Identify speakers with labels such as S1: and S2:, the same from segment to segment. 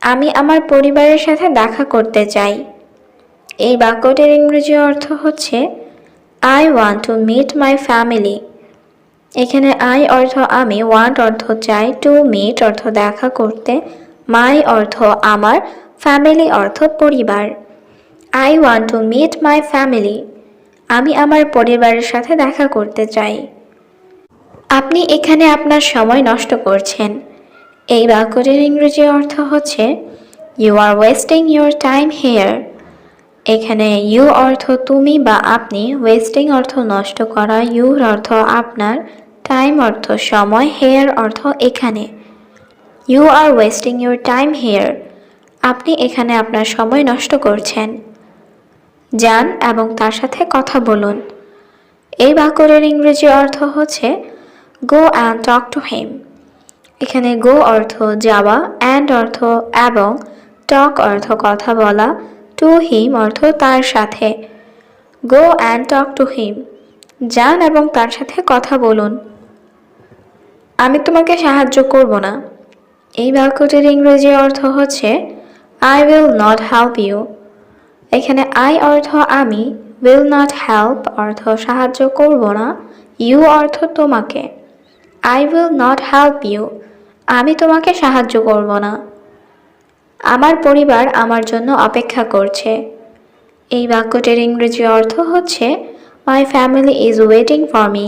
S1: আমি আমার পরিবারের সাথে দেখা করতে চাই। এই বাক্যটির ইংরেজি অর্থ হচ্ছে I want to meet my family. এখানে আই অর্থ আমি, ওয়ান্ট অর্থ চাই, টু মিট অর্থ দেখা করতে, মাই অর্থ আমার, ফ্যামিলি অর্থ পরিবার। I want to meet my family. আমি আমার পরিবারের সাথে দেখা করতে চাই। আপনি এখানে আপনার সময় নষ্ট করছেন। এই বাক্যটির ইংরেজি অর্থ হচ্ছে you are wasting your time here. এখানে ইউ অর্থ তুমি বা আপনি, ওয়েস্টিং অর্থ নষ্ট করা, ইউর অর্থ আপনার, টাইম অর্থ সময়, হেয়ার অর্থ এখানে। You are wasting your time here. আপনি এখানে আপনার সময় নষ্ট করছেন। যান এবং তার সাথে কথা বলুন। এই বাক্যটির ইংরেজি অর্থ হচ্ছে go and talk to him. এখানে গো অর্থ যাওয়া, অ্যান্ড অর্থ এবং, টক অর্থ কথা বলা, টু হিম অর্থ তার সাথে। Go and talk to him. যান এবং তার সাথে কথা বলুন। আমি তোমাকে সাহায্য করব না। এই বাক্যটির ইংরেজি অর্থ হচ্ছে I will not help you. এখানে আই অর্থ আমি, উইল নট হেল্প অর্থ সাহায্য করব না, ইউ অর্থ তোমাকে। I will not help you. আমি তোমাকে সাহায্য করব না। আমার পরিবার আমার জন্য অপেক্ষা করছে। এই বাক্যটির ইংরেজি অর্থ হচ্ছে my family is waiting for me.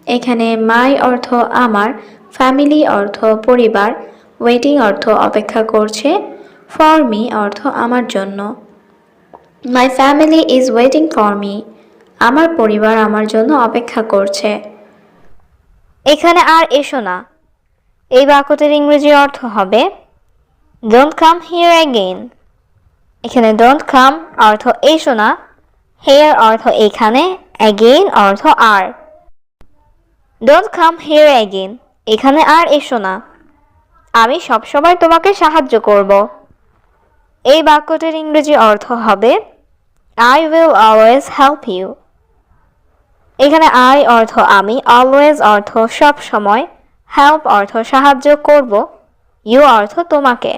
S1: এখানে মাই অর্থ আমার, ফ্যামিলি অর্থ পরিবার, ওয়েটিং অর্থ অপেক্ষা করছে, ফর মি অর্থ আমার জন্য। My family is waiting for me. আমার পরিবার আমার জন্য অপেক্ষা করছে।
S2: এখানে আর এসো না। এই বাক্যটির ইংরেজি অর্থ হবে ডোন্ট কাম হিয়ার অ্যাগেইন। এখানে ডোন্ট কাম অর্থ এসো না, হেয়ার অর্থ এখানে, অ্যাগেইন অর্থ আর। ডোন্ট কাম হিয়ার অ্যাগেইন, এখানে আর এসো না। আমি সবসময় তোমাকে সাহায্য করব। এই বাক্যটির ইংরেজি অর্থ হবে I will always help you. এখানে আই অর্থ আমি, অলওয়েজ অর্থ সব সময়, হেল্প অর্থ সাহায্য করব, ইউ অর্থ তোমাকে।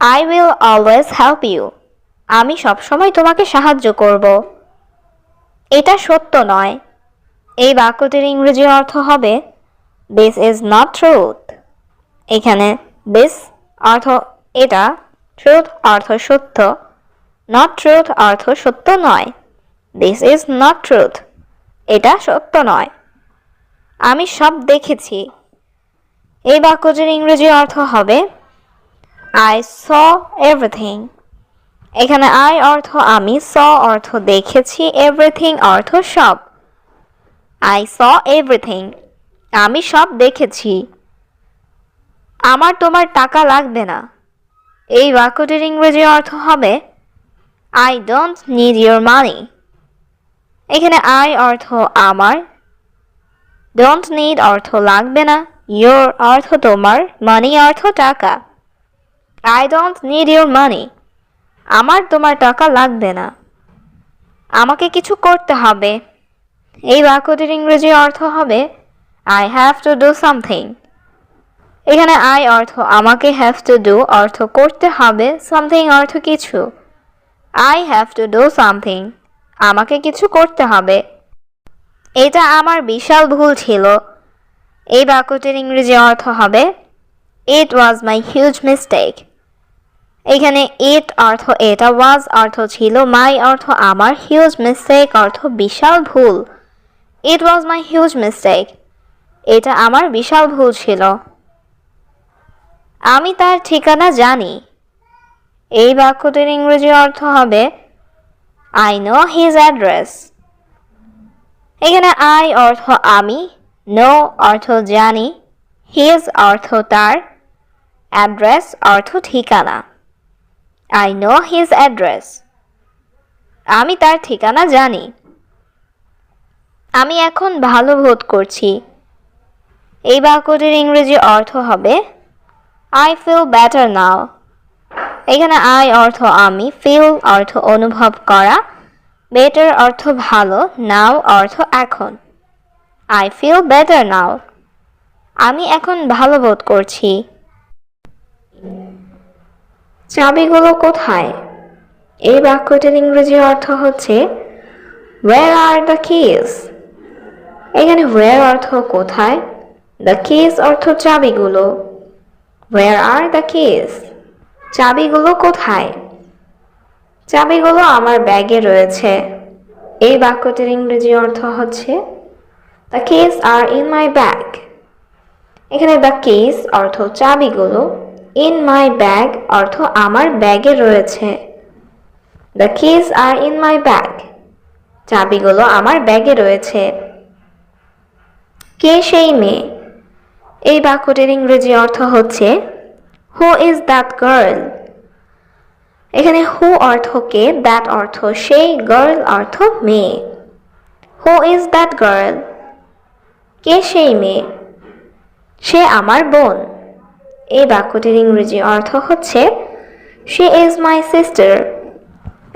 S2: I will always help you. আমি সবসময় তোমাকে সাহায্য করব। এটা সত্য নয়। এই বাক্যটির ইংরেজি অর্থ হবে দিস ইজ নট ট্রুথ। এখানে দিস অর্থ এটা, ট্রুথ অর্থ সত্য, নট ট্রুথ অর্থ সত্য নয়। This is not truth. এটা সত্য নয়। আমি সব দেখেছি। এই বাক্যটির ইংরেজি অর্থ হবে আই স এভরিথিং। এখানে আই অর্থ আমি, স অর্থ দেখেছি, এভরিথিং অর্থ সব। I saw everything. আমি সব দেখেছি। আমার তোমার টাকা লাগবে না। এই বাক্যটির ইংরেজি অর্থ হবে আই ডোন্ট নিড ইউর মানি। এখানে আই অর্থ আমার, ডোন্ট নিড অর্থ লাগবে না, ইউর অর্থ তোমার, মানি অর্থ টাকা। আই ডোন্ট নিড ইউর মানি। আমার তোমার টাকা লাগবে না। আমাকে কিছু করতে হবে। এই বাক্যটির ইংরেজি অর্থ হবে I have to do something. এখানে আই অর্থ আমাকে, হ্যাভ টু ডু অর্থ করতে হবে, সামথিং অর্থ কিছু। I have to do something. আমাকে কিছু করতে হবে। এটা আমার বিশাল ভুল ছিল। এই বাক্যটির ইংরেজি অর্থ হবে ইট ওয়াজ মাই হিউজ মিস্টেক। এখানে ইট অর্থ এটা, ওয়াজ অর্থ ছিল, মাই অর্থ আমার, হিউজ মিস্টেক অর্থ বিশাল ভুল। ইট ওয়াজ মাই হিউজ মিস্টেক। এটা আমার বিশাল ভুল ছিল। আমি তার ঠিকানা জানি। এই বাক্যটির ইংরেজি অর্থ হবে আই নো হিজ অ্যাড্রেস। এখানে আই অর্থ আমি, নো অর্থ জানি, হিজ অর্থ তার, অ্যাড্রেস অর্থ ঠিকানা। I know his address. আমি তার ঠিকানা জানি। আমি এখন ভালো বোধ করছি। এই বাক্যটির ইংরেজি অর্থ হবে আই ফিল বেটার নাও। এখানে আই অর্থ আমি, ফিল অর্থ অনুভব করা, বেটার অর্থ ভালো, নাও অর্থ এখন। I feel better now. আমি এখন ভালো বোধ করছি।
S1: চাবিগুলো কোথায়? এই বাক্যটির ইংরেজি অর্থ হচ্ছে Where are the keys? এখানে where অর্থ কোথায়, the keys অর্থ চাবিগুলো। Where are the keys? চাবিগুলো কোথায়? চাবিগুলো আমার ব্যাগে রয়েছে। এই বাক্যটির ইংরেজি অর্থ হচ্ছে The keys are in my bag. এখানে the keys অর্থ চাবিগুলো, in my bag অর্থ আমার ব্যাগে রয়েছে। The keys are in my bag. চাবিগুলো আমার ব্যাগে রয়েছে। কে সেই মেয়ে? এই বাক্যটির ইংরেজি অর্থ হচ্ছে Who is that girl? এখানে who অর্থ কে, that অর্থ সেই, girl অর্থ মেয়ে। Who is that girl? কে সেই মেয়ে? সে আমার বোন। এই বাক্যটির ইংরেজি অর্থ হচ্ছে She is my sister.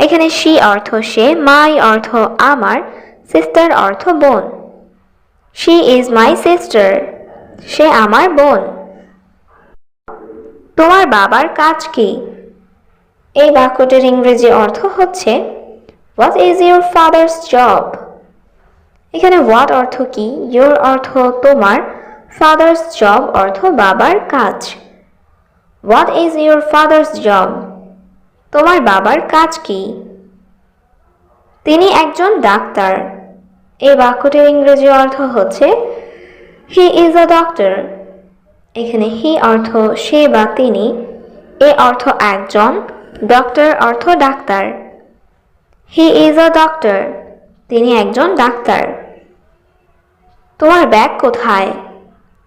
S1: এখানে she অর্থ সে, my অর্থ আমার, sister অর্থ বোন। She is my sister. সে আমার বোন। তোমার বাবার কাজ কি? এই বাক্যটির ইংরেজি অর্থ হচ্ছে What is your father's job? এখানে what অর্থ কি, your অর্থ তোমার, father's job অর্থ বাবার কাজ। What is your father's job? তোমার বাবার কাজ কি? তিনি একজন ডাক্তার। এই বাক্যটির ইংরেজি অর্থ হচ্ছে He is a doctor. এখানে he অর্থ সে বা তিনি, এ অর্থ একজন, ডক্টর অর্থ doctor. He is a doctor. তিনি একজন ডাক্তার। তোমার ব্যাগ কোথায়?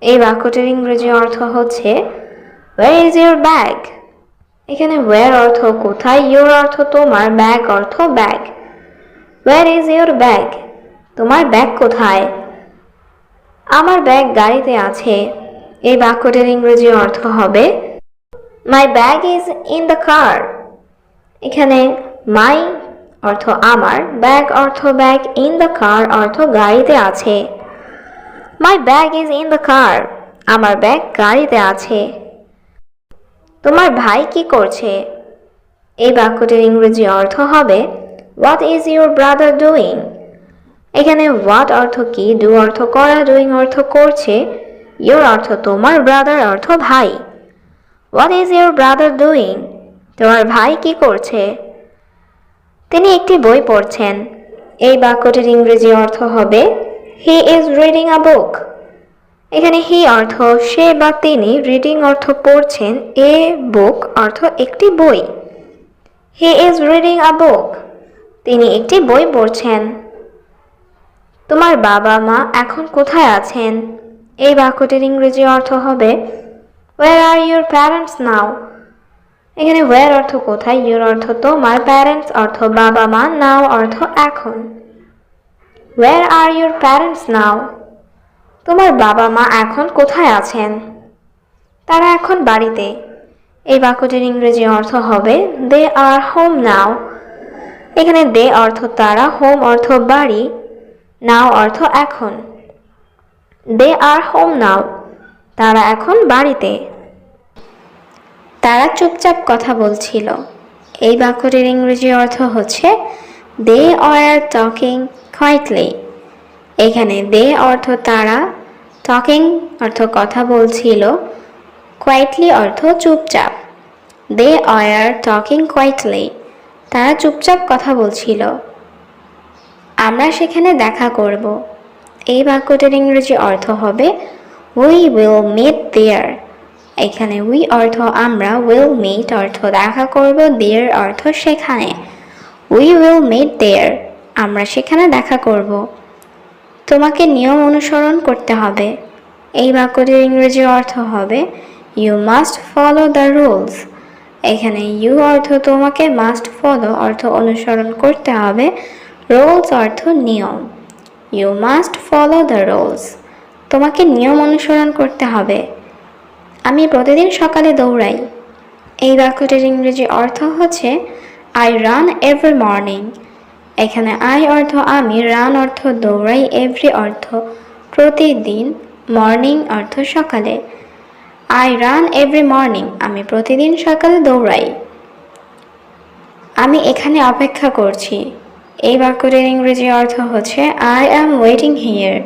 S1: এই বাক্যটির ইংরেজি অর্থ হচ্ছে Where is your bag? এখানে where অর্থ কোথায়, your অর্থ তোমার, bag অর্থ bag. Where is your bag? তোমার ব্যাগ কোথায়? আমার ব্যাগ গাড়িতে আছে। এই বাক্যটির ইংরেজি অর্থ হবে My bag is in the car. এখানে my অর্থ আমার, bag অর্থ ব্যাগ, in the car অর্থ গাড়িতে আছে। My bag is in the car. আমার ব্যাগ গাড়িতে আছে। তোমার ভাই কি করছে? এই বাক্যটির ইংরেজি অর্থ হবে What is your brother doing? এখানে what অর্থ কি, do অর্থ করা, doing অর্থ করছে, your অর্থ তোমার, brother অর্থ ভাই। What is your brother doing? তোমার ভাই কি করছে? তিনি একটি বই পড়ছেন। এই বাক্যটির ইংরেজি অর্থ হবে He is reading a book. এখানে he অর্থ সে বা তিনি, reading অর্থ পড়ছেন, a book অর্থ একটি বই। He is reading a book. তিনি একটি বই পড়ছেন। তোমার বাবা মা এখন কোথায় আছেন? এই বাক্যটির ইংরেজি অর্থ হবে Where are your parents now? এখানে where অর্থ কোথায়, your অর্থ তোমার, parents অর্থ বাবা মা, now অর্থ এখন। Where are your parents now? তোমার বাবা মা এখন কোথায় আছেন? তারা এখন বাড়িতে। এই বাক্যটির ইংরেজি অর্থ হবে They are home now. এখানে they অর্থ তারা, home অর্থ বাড়ি, now অর্থ এখন। They are home now. তারা এখন বাড়িতে। তারা চুপচাপ কথা বলছিল। এই বাক্যটির ইংরেজি অর্থ হচ্ছে They were talking quietly. এখানে they অর্থ তারা, talking অর্থ কথা বলছিল, quietly অর্থ চুপচাপ। They were talking quietly. তারা চুপচাপ কথা বলছিল। আমরা সেখানে দেখা করব। এই বাক্যটির ইংরেজি অর্থ হবে We will meet there. এখানে we অর্থ আমরা, will meet অর্থ দেখা করব, there অর্থ সেখানে। We will meet there. আমরা সেখানে দেখা করব। তোমাকে নিয়ম অনুসরণ করতে হবে। এই বাক্যটির ইংরেজি অর্থ হবে You must follow the rules. এখানে you অর্থ তোমাকে, must follow অর্থ অনুসরণ করতে হবে, rules অর্থ নিয়ম। You must follow the rules. তোমাকে নিয়ম অনুসরণ করতে হবে। আমি প্রতিদিন সকালে দৌড়াই। এই বাক্যটির ইংরেজি অর্থ হচ্ছে I run every morning. এখানে I অর্থ আমি, run অর্থ দৌড়াই, every অর্থ প্রতিদিন, morning অর্থ সকালে। I run every morning. আমি প্রতিদিন সকালে দৌড়াই। আমি এখানে অপেক্ষা করছি। এই বাক্যটির ইংরেজি অর্থ হচ্ছে আই অ্যাম ওয়েটিং হিয়ার।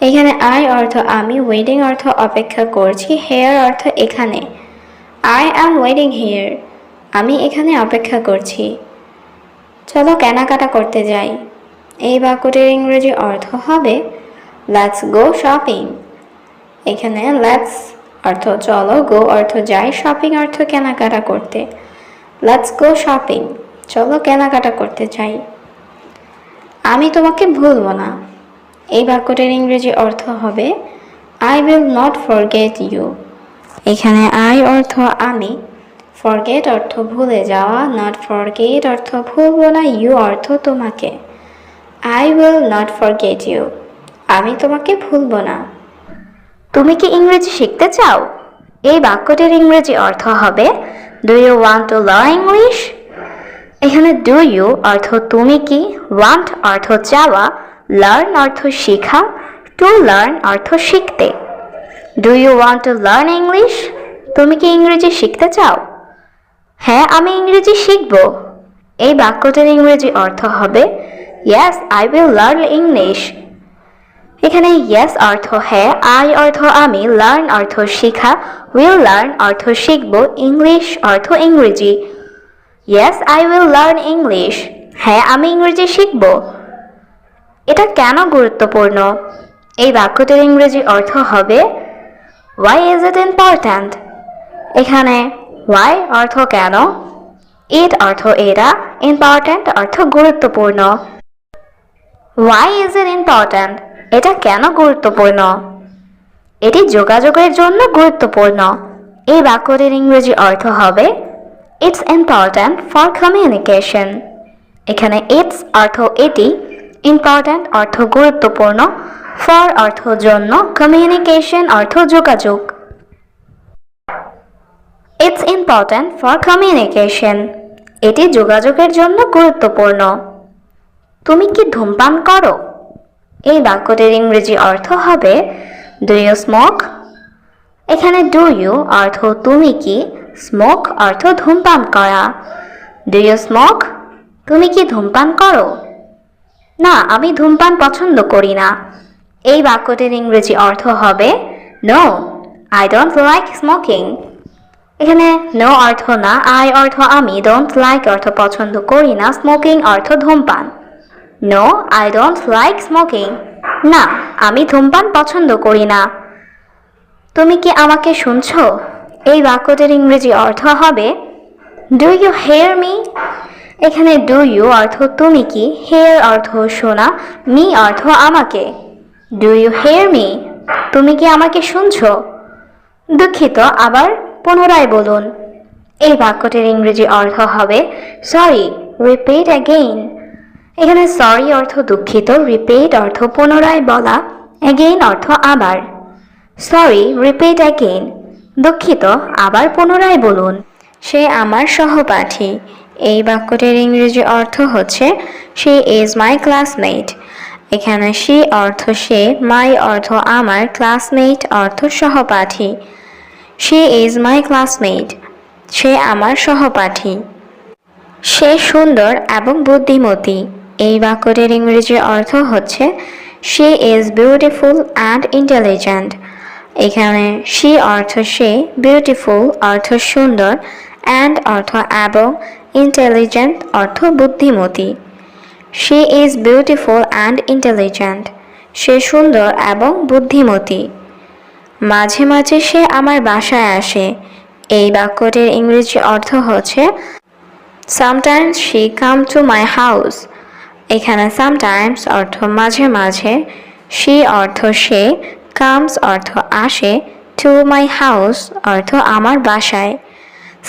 S1: এখানে আই অর্থ আমি, ওয়েটিং অর্থ অপেক্ষা করছি, হেয়ার অর্থ এখানে। আই অ্যাম ওয়েটিং হিয়ার, আমি এখানে অপেক্ষা করছি। চলো কেনাকাটা করতে যাই। এই বাক্যটির ইংরেজি অর্থ হবে লেটস গো শপিং। এখানে লেটস অর্থ চলো, গো অর্থ যাই, শপিং অর্থ কেনাকাটা করতে। লেটস গো শপিং, চলো কেনাকাটা করতে যাই। আমি তোমাকে ভুলবো না। এই বাক্যটির ইংরেজি অর্থ হবে I will not forget you. এখানে আই অর্থ আমি, ফরগেট অর্থ ভুলে যাওয়া, নট ফরগেট অর্থ ভুলবো না, ইউ অর্থ তোমাকে। I will not forget you, আমি তোমাকে ভুলবো না।
S2: তুমি কি ইংরেজি শিখতে চাও? এই বাক্যটির ইংরেজি অর্থ হবে do you want to learn English. এখানে ডু ইউ অর্থ তুমি কি, ওয়ান্ট অর্থ চাওয়া, লার্ন অর্থ শেখা, টু লার্ন অর্থ শিখতে। Do you want to learn English? তুমি কি ইংরেজি শিখতে চাও? হ্যাঁ, আমি ইংরেজি শিখব। এই বাক্যটির ইংরেজি অর্থ হবে yes I will learn English. এখানে ইয়েস অর্থ হ্যাঁ, আই অর্থ আমি, লার্ন অর্থ শেখা, উইল লার্ন অর্থ শিখব, ইংলিশ অর্থ ইংরেজি। Yes I will learn English, হ্যাঁ আমি ইংরেজি শিখব। এটা কেন গুরুত্বপূর্ণ? এই বাক্যটির ইংরেজি অর্থ হবে ওয়াই ইজ ইট ইম্পর্ট্যান্ট। এখানে ওয়াই অর্থ কেন, ইট অর্থ এরা, ইম্পর্ট্যান্ট অর্থ গুরুত্বপূর্ণ। ওয়াই ইজ ইট ইম্পর্ট্যান্ট, এটা কেন গুরুত্বপূর্ণ? এটি যোগাযোগের জন্য গুরুত্বপূর্ণ। এই বাক্যটির ইংরেজি অর্থ হবে ইটস ইম্পর্ট্যান্ট ফর কমিউনিকেশন। এখানে ইটস অর্থ এটি, ইম্পর্ট্যান্ট অর্থ গুরুত্বপূর্ণ, ফর অর্থ জন্য, কমিউনিকেশন অর্থ যোগাযোগ। ইটস ইম্পর্ট্যান্ট ফর কমিউনিকেশন, এটি যোগাযোগের জন্য গুরুত্বপূর্ণ। তুমি কি ধূমপান করো? এই বাক্যটির ইংরেজি অর্থ হবে ডু ইউ স্মোক। এখানে ডু ইউ অর্থ তুমি কি, স্মোক অর্থ ধূমপান করা। ডু ইউ স্মোক, তুমি কি ধূমপান করো? না, আমি ধূমপান পছন্দ করি না। এই বাক্যটির ইংরেজি অর্থ হবে no I don't like smoking. এখানে নো অর্থ না, আই অর্থ আমি, ডোন্ট লাইক অর্থ পছন্দ করি না, স্মোকিং অর্থ ধূমপান। No I don't like smoking, না আমি ধূমপান পছন্দ করি না। তুমি কি আমাকে শুনছো? এই বাক্যটির ইংরেজি অর্থ হবে ডু ইউ হেয়ার মি। এখানে ডু ইউ অর্থ তুমি কি, হেয়ার অর্থ শোনা, মি অর্থ আমাকে। ডু ইউ হেয়ার মি, তুমি কি আমাকে শুনছো? দুঃখিত, আবার পুনরায় বলুন। এই বাক্যটির ইংরেজি অর্থ হবে সরি রিপিট অ্যাগেইন। এখানে সরি অর্থ দুঃখিত, রিপিট অর্থ পুনরায় বলা, অ্যাগেইন অর্থ আবার। সরি রিপিট অ্যাগেইন, দুঃখিত আবার পুনরায় বলুন।
S1: সে আমার সহপাঠী। এই বাক্যটির ইংরেজি অর্থ হচ্ছে শি ইজ মাই ক্লাসমেট। এখানে শি অর্থ সে, মাই অর্থ আমার, ক্লাসমেট অর্থ সহপাঠী। শি ইজ মাই ক্লাসমেট, সে আমার সহপাঠী। সে সুন্দর এবং বুদ্ধিমতী। এই বাক্যটির ইংরেজি অর্থ হচ্ছে she is beautiful and intelligent. এখানে শি অর্থ সে, বিউটিফুল অর্থ সুন্দর, অ্যান্ড অর্থ এবং, ইন্টেলিজেন্ট অর্থ বুদ্ধিমতী। She is beautiful and intelligent, সে সুন্দর এবং বুদ্ধিমতী। মাঝে মাঝে সে আমার বাসায় আসে। এই বাক্যটির ইংরেজি অর্থ হচ্ছে sometimes she come to my house. এখানে সামটাইমস অর্থ মাঝে মাঝে, শি অর্থ সে, কামস অর্থ আসে, টু মাই হাউস অর্থ আমার বাসায়।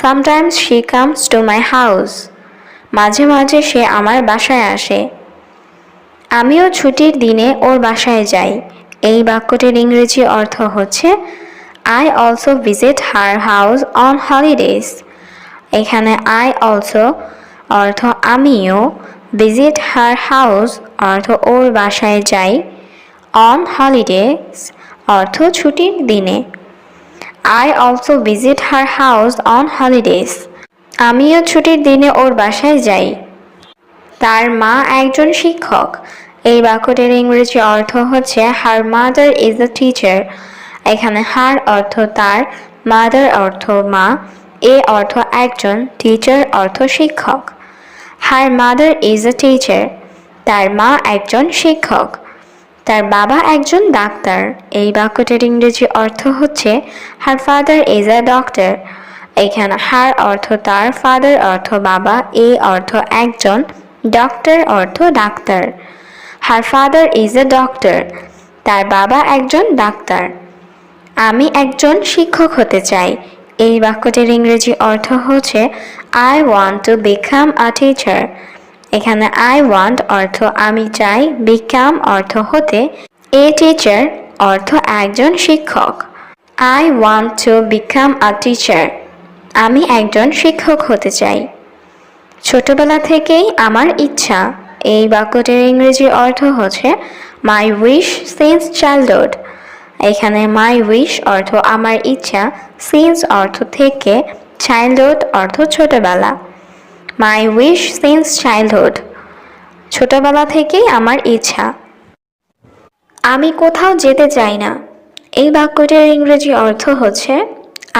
S1: Sometimes she comes to my house, মাঝে মাঝে সে আমার বাসায় আসে। আমিও ছুটির দিনে ওর বাসায় যাই। এই বাক্যটির ইংরেজি অর্থ হচ্ছে I also visit her house on holidays. এখানে আই অলসো অর্থ আমিও, ভিজিট হার হাউস অর্থ ওর বাসায় যাই, অন হলিডেজ অর্থ ছুটির দিনে। I also visit her house on holidays, আমিও ছুটির দিনে ওর বাসায় যাই। তার মা একজন শিক্ষক। এই বাক্যটির ইংরেজি অর্থ হচ্ছে her mother is a teacher. এখানে হার অর্থ তার, মাদার অর্থ মা, এ অর্থ একজন, টিচার অর্থ শিক্ষক। Her mother is a teacher, তার মা একজন শিক্ষক। তার বাবা একজন ডাক্তার। এই বাক্যটির ইংরেজি অর্থ হচ্ছে her father is a doctor. এখানে হার অর্থ তার, ফাদার অর্থ বাবা, এ অর্থ একজন, ডক্টর অর্থ doctor. Her father is a doctor, তার বাবা একজন ডাক্তার। আমি একজন শিক্ষক হতে চাই। এই বাক্যটির ইংরেজি অর্থ হচ্ছে I want to become a teacher. এখানে আই ওয়ান্ট অর্থ আমি চাই, বিকাম অর্থ হতে, এ টিচার অর্থ একজন শিক্ষক। I want to become a teacher, আমি একজন শিক্ষক হতে চাই। ছোটবেলা থেকেই আমার ইচ্ছা। এই বাক্যটির ইংরেজি অর্থ হচ্ছে মাই উইশ সিন্স চাইল্ডহুড। এখানে মাই উইশ অর্থ আমার ইচ্ছা, সিন্স অর্থ থেকে, চাইল্ডহুড অর্থ ছোটবেলা। মাই উইশ সিন্স চাইল্ডহুড, ছোটবেলা থেকেই আমার ইচ্ছা। আমি কোথাও যেতে চাই না। এই বাক্যটির ইংরেজি অর্থ হচ্ছে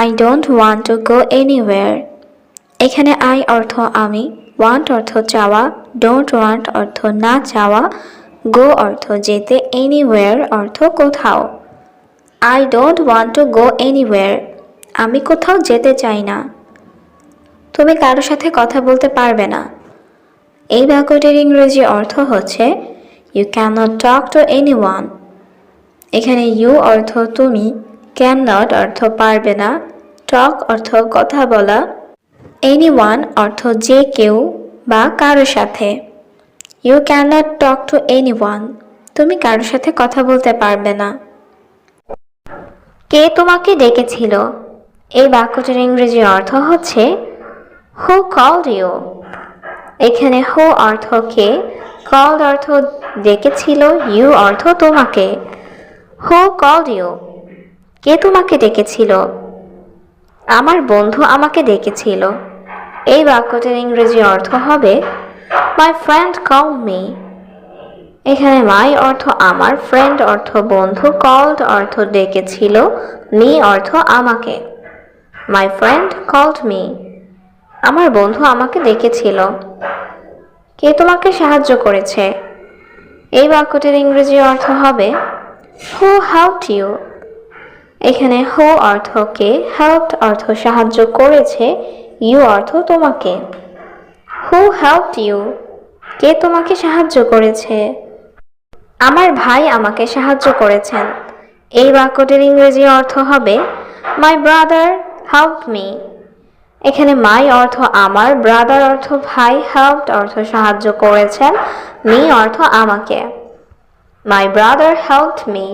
S1: I don't want to go anywhere. এখানে আই অর্থ আমি, ওয়ান্ট অর্থ চাওয়া, ডোন্ট ওয়ান্ট অর্থ না চাওয়া, গো অর্থ যেতে, এনিওয়্যার অর্থ কোথাও। I don't want to go anywhere, আমি কোথাও যেতে চাই না। তুমি কারোর সাথে কথা বলতে পারবে না। এই বাক্যটির ইংরেজি অর্থ হচ্ছে you can not talk to anyone. এখানে ইউ অর্থ তুমি, ক্যান নট অর্থ পারবে না, টক অর্থ কথা বলা, এনিওয়ান অর্থ যে কেউ বা কারোর সাথে। You can not talk to anyone, তুমি কারোর সাথে কথা বলতে পারবে না। কে তোমাকে ডেকেছিল? এই বাক্যটির ইংরেজি অর্থ হচ্ছে হু কল্ড ইউ। এখানে হু অর্থ কে, কল্ড অর্থ ডেকেছিল, ইউ অর্থ তোমাকে। হু কল্ড ইউ, কে তোমাকে ডেকেছিল? আমার বন্ধু আমাকে ডেকেছিল। এই বাক্যটির ইংরেজি অর্থ হবে মাই ফ্রেন্ড কল্ড মি। এখানে মাই অর্থ আমার, ফ্রেন্ড অর্থ বন্ধু, কল্ড অর্থ ডেকেছিল, মি অর্থ আমাকে। মাই ফ্রেন্ড কল্ড মি, আমার বন্ধু আমাকে ডেকেছিল। কে তোমাকে সাহায্য করেছে? এই বাক্যটির ইংরেজি অর্থ হবে হু হেল্পড ইউ। এখানে হু অর্থ কে, হেল্পড অর্থ সাহায্য করেছে, ইউ অর্থ তোমাকে। হু হেল্পড ইউ, কে তোমাকে সাহায্য করেছে? আমার ভাই আমাকে সাহায্য করেছেন। এই বাক্যটির ইংরেজি অর্থ হবে মাই ব্রাদার হেল্পড মি। এখানে মাই অর্থ আমার, ব্রাদার অর্থ ভাই, হেল্পড অর্থ সাহায্য করেছেন, মি অর্থ আমাকে। মাই ব্রাদার হেল্পড মি,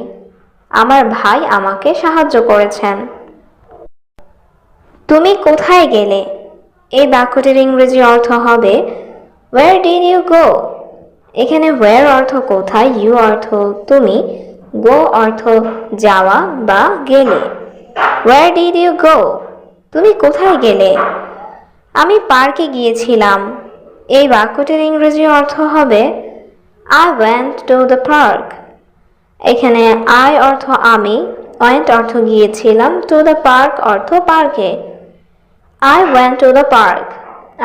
S1: আমার ভাই আমাকে সাহায্য করেছেন। তুমি কোথায় গেলে? এই বাক্যটির ইংরেজি অর্থ হবে ওয়্যার ডিড ইউ গো। এখানে ওয়্যার অর্থ কোথায়, ইউ অর্থ তুমি, গো অর্থ যাওয়া বা গেলে। ওয়্যার ডিড ইউ গো, তুমি কোথায় গেলে? আমি পার্কে গিয়েছিলাম। এই বাক্যটির ইংরেজি অর্থ হবে I went to the park. এখানে আই অর্থ আমি, ওয়েন্ট অর্থ গিয়েছিলাম, টু দ্য পার্ক অর্থ পার্কে। I went to the park,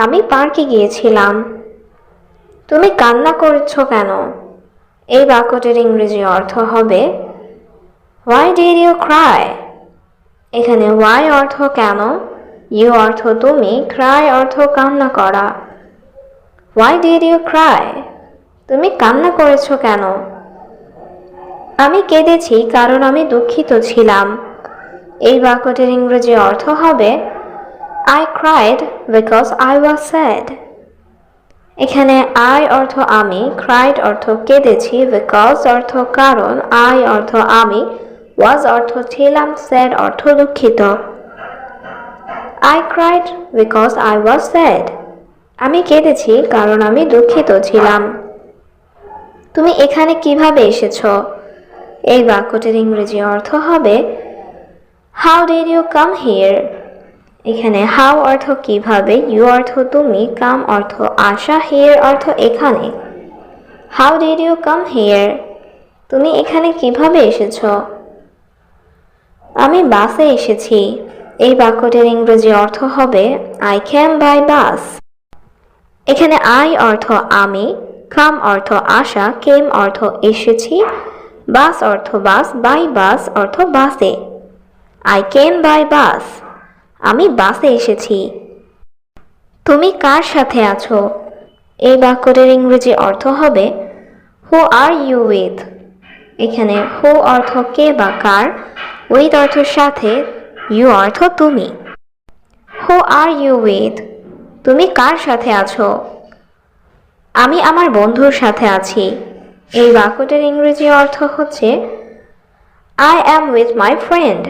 S1: আমি পার্কে গিয়েছিলাম। তুমি কান্না করছ কেন? এই বাক্যটির ইংরেজি অর্থ হবে হোয়াই ডিড ইউ ক্রাই। এখানে হোয়াই অর্থ কেন, ইউ অর্থ তুমি, ক্রাই অর্থ কান্না করা। হোয়াই ডিড ইউ ক্রাই, তুমি কান্না করেছ কেন? আমি কেঁদেছি কারণ আমি দুঃখিত ছিলাম। এই বাক্যটির ইংরেজি অর্থ হবে I cried because I was sad. এখানে আই অর্থ আমি, ক্রাইড অর্থ কেঁদেছি, বিকজ অর্থ কারণ, আই অর্থ আমি, ওয়াজ অর্থ ছিলাম, স্যাড অর্থ দুঃখিত। I cried because I was sad, আমি কেঁদেছি কারণ আমি দুঃখিত ছিলাম। তুমি এখানে কিভাবে এসেছো? এই বাক্যটির ইংরেজি অর্থ হবে how did you come here. এখানে হাউ অর্থ কিভাবে, ইউ অর্থ তুমি, কাম অর্থ আসা, হিয়ার অর্থ এখানে। How did you come here? তুমি এখানে কিভাবে এসেছো? আমি বাসে এসেছি। এই বাক্যটির ইংরেজি অর্থ হবে আই ক্যাম বাই বাস। এখানে আই অর্থ আমি, কাম অর্থ আসা, কেম অর্থ এসেছি, বাস অর্থ বাস, বাই বাস অর্থ বাসে। I came by bus. আমি বাসে এসেছি। তুমি কার সাথে আছো? এই বাক্যটির ইংরেজি অর্থ হবে হু আর ইউ উইথ। এখানে হু অর্থ কে বা কার, উইথ অর্থ সাথে, ইউ অর্থ তুমি। হু আর ইউ উইথ? তুমি কার সাথে আছো? আমি আমার বন্ধুর সাথে আছি। এই বাক্যটির ইংরেজি অর্থ হচ্ছে I am with my friend.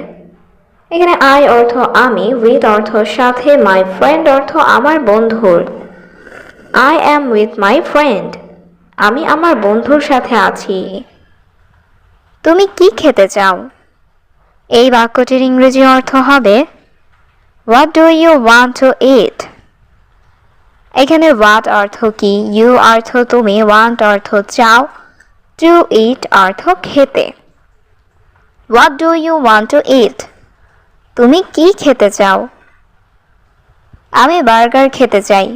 S1: এখানে আই অর্থ আমি, উইথ অর্থ সাথে, মাই ফ্রেন্ড অর্থ আমার বন্ধুর। I am with my friend. আমি আমার বন্ধুর সাথে আছি।
S2: তুমি কি খেতে চাও? এই বাক্যটির ইংরেজি অর্থ হবে what do you want to eat? এখানে হোয়াট অর্থ কি, ইউ অর্থ তুমি, ওয়ান্ট অর্থ চাও, টু ইট অর্থ খেতে। What do you want to eat? তুমি কি খেতে চাও? আমি বার্গার খেতে চাই।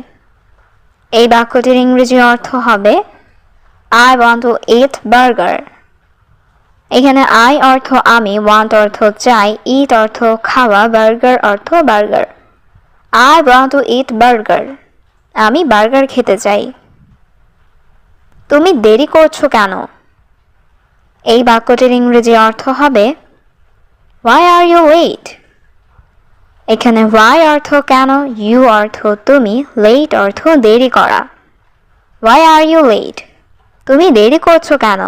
S2: এই বাক্যটির ইংরেজি অর্থ হবে I want to it burger. এখানে আই অর্থ আমি, ওয়ান্ট অর্থ চাই, ইট অর্থ খাওয়া, বার্গার অর্থ burger. I want to it burger. আমি বার্গার খেতে চাই। তুমি দেরি করছো কেন? এই বাক্যটির ইংরেজি অর্থ হবে হোয়াই আর ইউ লেট? এখানে হোয়াই অর্থ কেন, ইউ অর্থ তুমি, লেট অর্থ দেরি করা। Why are you late? তুমি দেরি করছো কেন?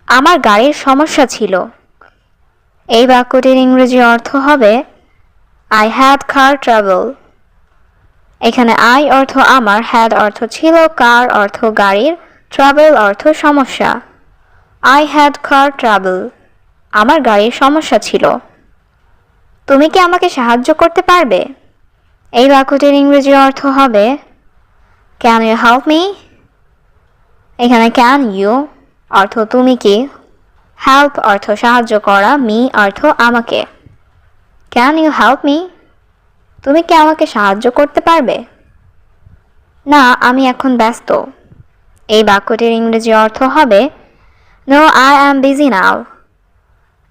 S2: আমার গাড়ির সমস্যা ছিল। এই বাক্যটির ইংরেজি অর্থ হবে আই হ্যাড কার ট্রাবল। এখানে আই অর্থ আমার, হ্যাড অর্থ ছিল, কার অর্থ গাড়ির, ট্রাভেল অর্থ সমস্যা। I had car trouble. আমার গাড়ির সমস্যা ছিল। তুমি কি আমাকে সাহায্য করতে পারবে? এই বাক্যটির ইংরেজি অর্থ হবে ক্যান ইউ হেল্প মি? এখানে ক্যান ইউ অর্থ তুমি কি, হেল্প অর্থ সাহায্য করা, মি অর্থ আমাকে। Can you help me? তুমি কি আমাকে সাহায্য করতে পারবে? না, আমি এখন ব্যস্ত। এই বাক্যটির ইংরেজি অর্থ হবে no I am busy now.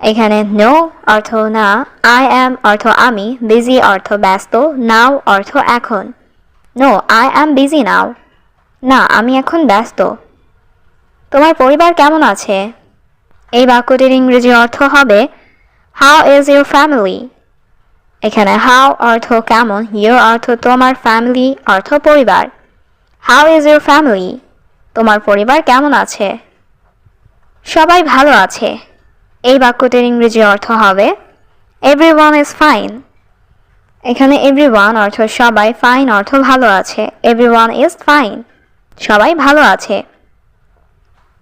S2: এখানে নো অর্থ না, আই অ্যাম অর্থ আমি, বিজি অর্থ ব্যস্ত, নাও অর্থ এখন। No I am busy now. না, আমি এখন ব্যস্ত। তোমার পরিবার কেমন আছে? এই বাক্যটির ইংরেজি অর্থ হবে হাউ ইজ ইউর ফ্যামিলি? এখানে হাউ অর্থ কেমন, ইউর অর্থ তোমার, ফ্যামিলি অর্থ পরিবার। How is your family? তোমার পরিবার কেমন আছে? সবাই ভালো আছে। এই বাক্যটির ইংরেজি অর্থ হবে এভরিওয়ান ইজ ফাইন। এখানে এভরিওয়ান অর্থ সবাই, ফাইন অর্থ ভালো আছে, এভরিওয়ান ইজ ফাইন। সবাই ভালো আছে।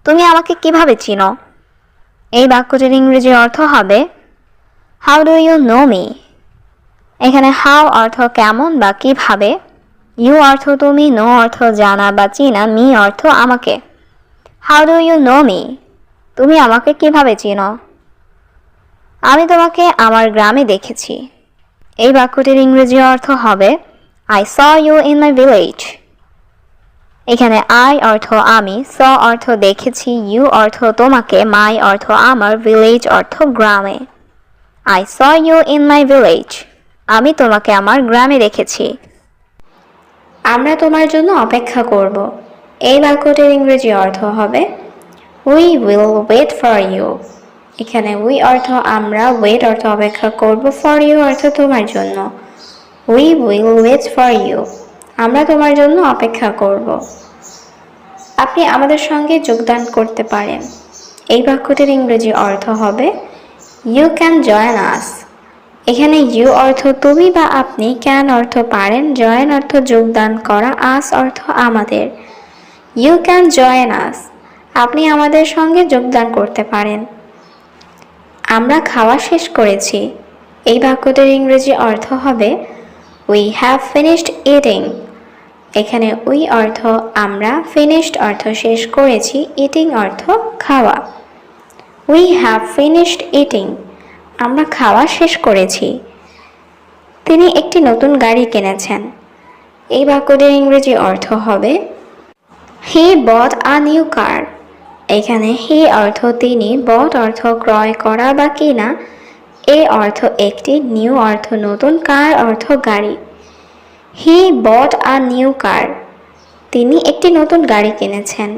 S2: তুমি আমাকে কিভাবে চিনো? এই বাক্যটির ইংরেজি অর্থ হবে how do you know me? এখানে হাউ অর্থ কেমন বা কিভাবে, ইউ অর্থ তুমি, নো অর্থ জানা বা চিনা, মি অর্থ আমাকে। How do you know me? তুমি আমাকে কিভাবে চিনো? আমি তোমাকে আমার গ্রামে দেখেছি। এই বাক্যটির ইংরেজি অর্থ হবে I saw you in my village. এখানে আই অর্থ আমি, স অর্থ দেখেছি, ইউ অর্থ তোমাকে, মাই অর্থ আমার, ভিলেজ অর্থ গ্রামে। I saw you in my village. আমি তোমাকে আমার গ্রামে দেখেছি।
S1: আমরা তোমার জন্য অপেক্ষা করব। এই বাক্যটির ইংরেজি অর্থ হবে we will wait for you. এখানে উই অর্থ আমরা, ওয়েট অর্থ অপেক্ষা করব, ফর ইউ অর্থ তোমার জন্য। We will wait for you. আমরা তোমার জন্য অপেক্ষা করব। আপনি আমাদের সঙ্গে যোগদান করতে পারেন। এই বাক্যটির ইংরেজি অর্থ হবে ইউ ক্যান জয়েন আস। এখানে ইউ অর্থ তুমি বা আপনি, ক্যান অর্থ পারেন, জয়েন অর্থ যোগদান করা, আস অর্থ আমাদের। You can join us. আপনি আমাদের সঙ্গে যোগদান করতে পারেন। আমরা খাওয়া শেষ করেছি। এই বাক্যটির ইংরেজি অর্থ হবে উই হ্যাভ ফিনিশড ইটিং। এখানে উই অর্থ আমরা, ফিনিশড অর্থ শেষ করেছি, ইটিং অর্থ খাওয়া। উই হ্যাভ ফিনিশড ইটিং, আমরা খাওয়া শেষ করেছি। তিনি একটি নতুন গাড়ি কিনেছেন। এই বাক্যটির ইংরেজি অর্থ হবে হি বট আ নিউ কার। এখানে হি অর্থ তিনি, বট অর্থ ক্রয় করা বা কেনা, এ অর্থ একটি, নিউ অর্থ নতুন, কার অর্থ গাড়ি। হি বট আ নিউ কার, তিনি একটি নতুন গাড়ি কিনেছেন।